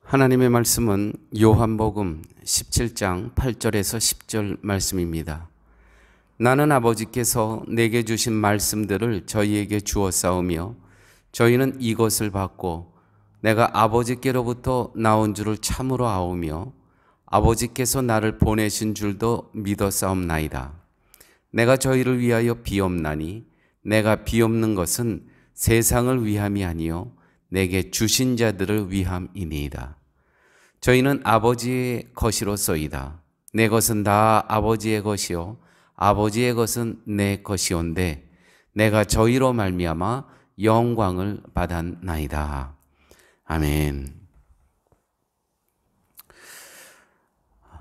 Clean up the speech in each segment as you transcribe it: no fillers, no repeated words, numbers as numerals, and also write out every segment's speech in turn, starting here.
하나님의 말씀은 요한복음 17장 8절에서 10절 말씀입니다. 나는 아버지께서 내게 주신 말씀들을 저희에게 주었사오며 저희는 이것을 받고 내가 아버지께로부터 나온 줄을 참으로 아오며 아버지께서 나를 보내신 줄도 믿었사옵나이다. 내가 저희를 위하여 비옵나니 내가 비옵는 것은 세상을 위함이 아니요 내게 주신 자들을 위함이니이다. 저희는 아버지의 것이로소이다. 내 것은 다 아버지의 것이요 아버지의 것은 내 것이온데 내가 저희로 말미암아 영광을 받았나이다. 아멘.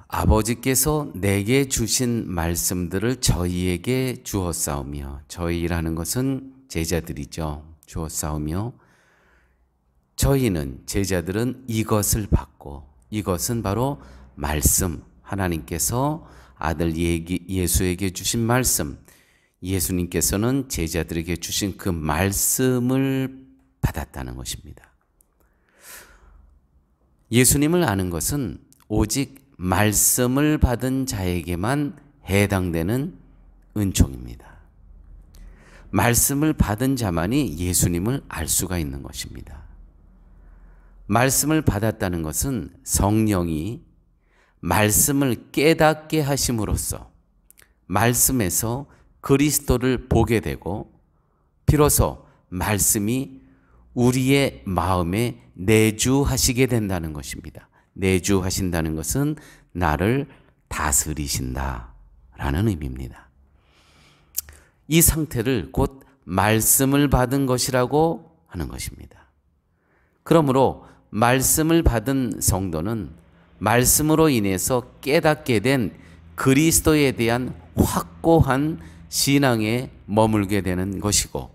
아버지께서 내게 주신 말씀들을 저희에게 주었사오며, 저희라는 것은 제자들이죠. 주었사오며 저희는, 제자들은 이것을 받고, 이것은 바로 말씀, 하나님께서 아들 예수에게 주신 말씀, 예수님께서는 제자들에게 주신 그 말씀을 받았다는 것입니다. 예수님을 아는 것은 오직 말씀을 받은 자에게만 해당되는 은총입니다. 말씀을 받은 자만이 예수님을 알 수가 있는 것입니다. 말씀을 받았다는 것은 성령이 말씀을 깨닫게 하심으로써 말씀에서 그리스도를 보게 되고 비로소 말씀이 우리의 마음에 내주하시게 된다는 것입니다. 내주하신다는 것은 나를 다스리신다 라는 의미입니다. 이 상태를 곧 말씀을 받은 것이라고 하는 것입니다. 그러므로 말씀을 받은 성도는 말씀으로 인해서 깨닫게 된 그리스도에 대한 확고한 신앙에 머물게 되는 것이고,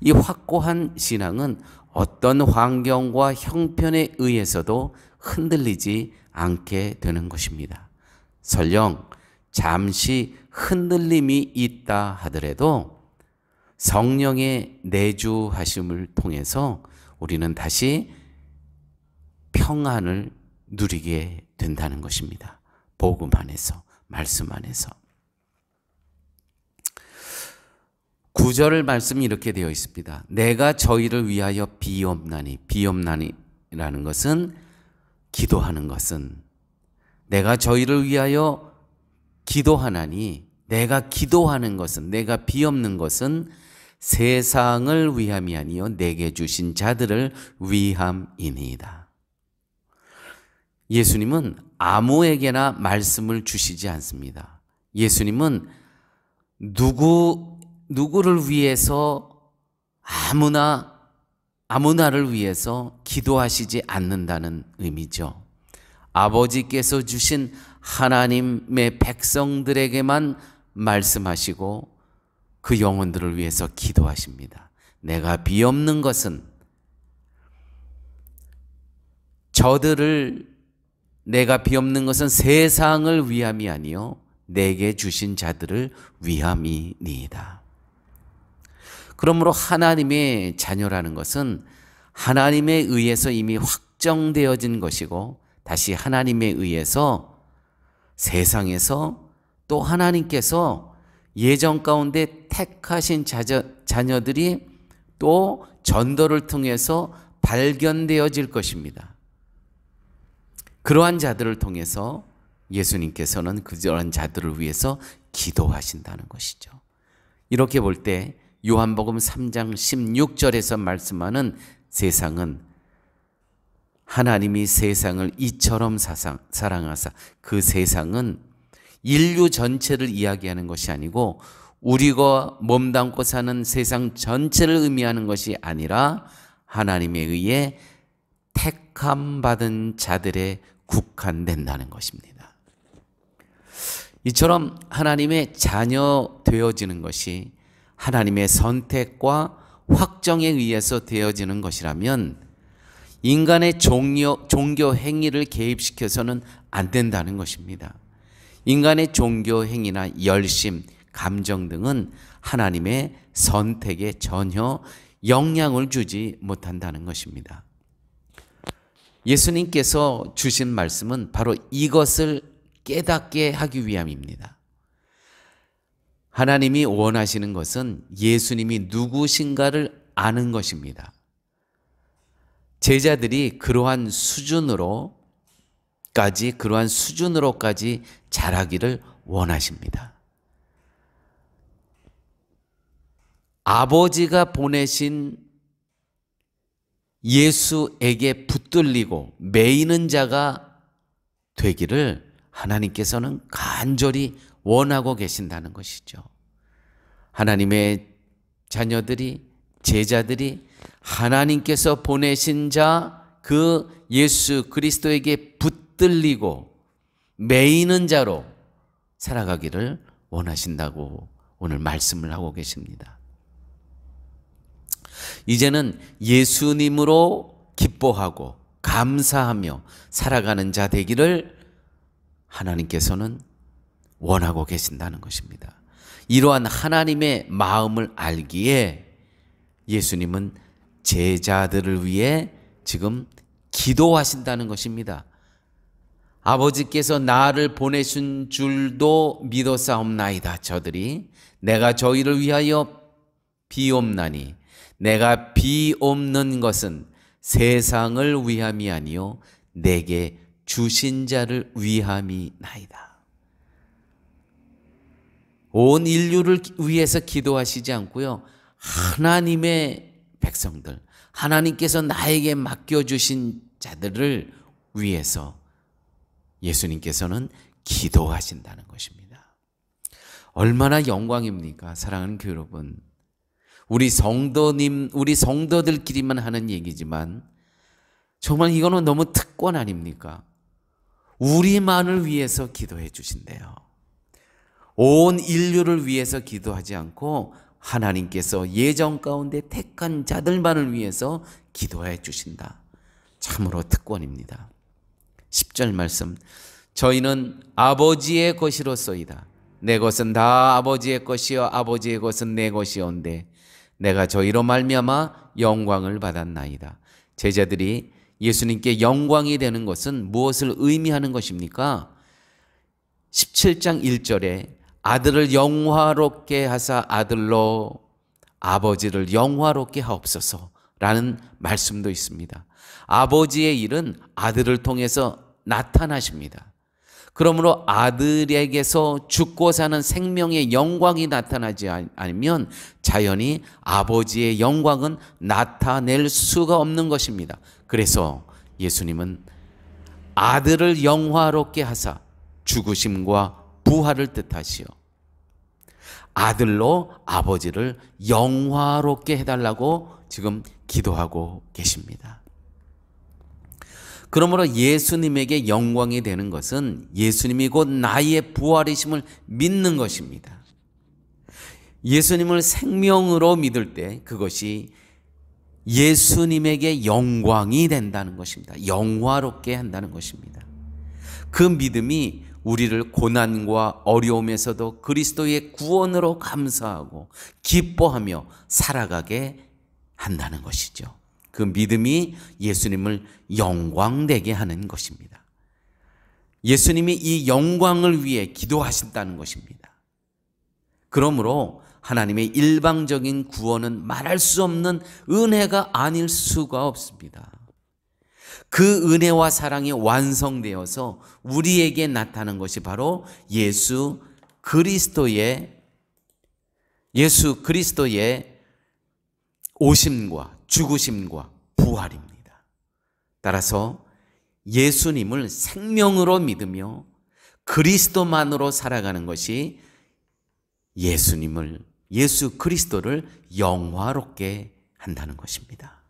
이 확고한 신앙은 어떤 환경과 형편에 의해서도 흔들리지 않게 되는 것입니다. 설령 잠시 흔들림이 있다 하더라도 성령의 내주하심을 통해서 우리는 다시 평안을 누리게 된다는 것입니다. 복음 안에서, 말씀 안에서. 9절 말씀이 이렇게 되어 있습니다. 내가 저희를 위하여 비옵나니, 비옵나니라는 것은, 기도하는 것은, 내가 저희를 위하여 기도하나니, 내가 기도하는 것은, 내가 비옵는 것은 세상을 위함이 아니요 내게 주신 자들을 위함이니이다. 예수님은 아무에게나 말씀을 주시지 않습니다. 예수님은 누구를 위해서, 아무나를 위해서 기도하시지 않는다는 의미죠. 아버지께서 주신 하나님의 백성들에게만 말씀하시고 그 영혼들을 위해서 기도하십니다. 내가 비옵는 것은, 내가 비옵는 것은 세상을 위함이 아니요 내게 주신 자들을 위함이니이다. 그러므로 하나님의 자녀라는 것은 하나님에 의해서 이미 확정되어진 것이고, 다시 하나님에 의해서 세상에서 또 하나님께서 예정 가운데 택하신 자녀들이 또 전도를 통해서 발견되어질 것입니다. 그러한 자들을 통해서 예수님께서는 그러한 자들을 위해서 기도하신다는 것이죠. 이렇게 볼 때 요한복음 3장 16절에서 말씀하는 세상은, 하나님이 세상을 이처럼 사랑하사, 그 세상은 인류 전체를 이야기하는 것이 아니고 우리가 몸담고 사는 세상 전체를 의미하는 것이 아니라 하나님에 의해 택함 받은 자들에 국한된다는 것입니다. 이처럼 하나님의 자녀 되어지는 것이 하나님의 선택과 확정에 의해서 되어지는 것이라면 인간의 종교 행위를 개입시켜서는 안 된다는 것입니다. 인간의 종교 행위나 열심, 감정 등은 하나님의 선택에 전혀 영향을 주지 못한다는 것입니다. 예수님께서 주신 말씀은 바로 이것을 깨닫게 하기 위함입니다. 하나님이 원하시는 것은 예수님이 누구신가를 아는 것입니다. 제자들이 그러한 수준으로까지 자라기를 원하십니다. 아버지가 보내신 예수에게 붙들리고 매이는 자가 되기를 하나님께서는 간절히 원하고 계신다는 것이죠. 하나님의 자녀들이, 제자들이 하나님께서 보내신 자, 그 예수 그리스도에게 붙들리고 매이는 자로 살아가기를 원하신다고 오늘 말씀을 하고 계십니다. 이제는 예수님으로 기뻐하고 감사하며 살아가는 자 되기를 하나님께서는 원하고 계신다는 것입니다. 이러한 하나님의 마음을 알기에 예수님은 제자들을 위해 지금 기도하신다는 것입니다. 아버지께서 나를 보내신 줄도 믿었사옵나이다. 저들이 내가 저희를 위하여 비옵나니 내가 비옵는 것은 세상을 위함이 아니요 내게 주신 자를 위함이나이다. 온 인류를 위해서 기도하시지 않고요, 하나님의 백성들, 하나님께서 나에게 맡겨주신 자들을 위해서 예수님께서는 기도하신다는 것입니다. 얼마나 영광입니까? 사랑하는 교회 여러분, 우리 성도들끼리만 하는 얘기지만 정말 이거는 너무 특권 아닙니까? 우리만을 위해서 기도해 주신대요. 온 인류를 위해서 기도하지 않고 하나님께서 예정 가운데 택한 자들만을 위해서 기도해 주신다. 참으로 특권입니다. 10절 말씀, 저희는 아버지의 것이로소이다. 내 것은 다 아버지의 것이요 아버지의 것은 내 것이온데 내가 저희로 말미암아 영광을 받았나이다. 제자들이 예수님께 영광이 되는 것은 무엇을 의미하는 것입니까? 17장 1절에 아들을 영화롭게 하사 아들로 아버지를 영화롭게 하옵소서라는 말씀도 있습니다. 아버지의 일은 아들을 통해서 나타나십니다. 그러므로 아들에게서 죽고 사는 생명의 영광이 나타나지 않으면 자연히 아버지의 영광은 나타낼 수가 없는 것입니다. 그래서 예수님은 아들을 영화롭게 하사 죽으심과 부활을 뜻하시오 아들로 아버지를 영화롭게 해달라고 지금 기도하고 계십니다. 그러므로 예수님에게 영광이 되는 것은 예수님이 곧 나의 부활이심을 믿는 것입니다. 예수님을 생명으로 믿을 때 그것이 예수님에게 영광이 된다는 것입니다. 영화롭게 한다는 것입니다. 그 믿음이 우리를 고난과 어려움에서도 그리스도의 구원으로 감사하고 기뻐하며 살아가게 한다는 것이죠. 그 믿음이 예수님을 영광되게 하는 것입니다. 예수님이 이 영광을 위해 기도하신다는 것입니다. 그러므로 하나님의 일방적인 구원은 말할 수 없는 은혜가 아닐 수가 없습니다. 그 은혜와 사랑이 완성되어서 우리에게 나타난 것이 바로 예수 그리스도의 오심과 죽으심과 부활입니다. 따라서 예수님을 생명으로 믿으며 그리스도만으로 살아가는 것이 예수 그리스도를 영화롭게 한다는 것입니다.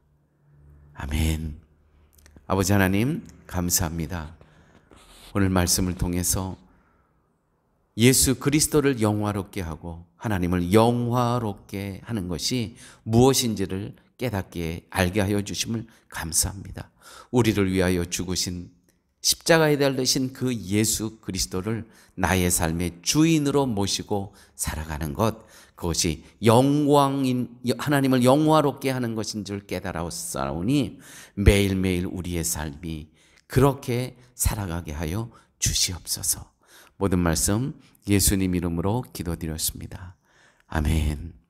아멘. 아버지 하나님 감사합니다. 오늘 말씀을 통해서 예수 그리스도를 영화롭게 하고 하나님을 영화롭게 하는 것이 무엇인지를 깨닫게 알게 하여 주심을 감사합니다. 우리를 위하여 죽으신 십자가에 달리신 그 예수 그리스도를 나의 삶의 주인으로 모시고 살아가는 것, 그것이 하나님을 영화롭게 하는 것인 줄 깨달았사오니 매일매일 우리의 삶이 그렇게 살아가게 하여 주시옵소서. 모든 말씀 예수님 이름으로 기도드렸습니다. 아멘.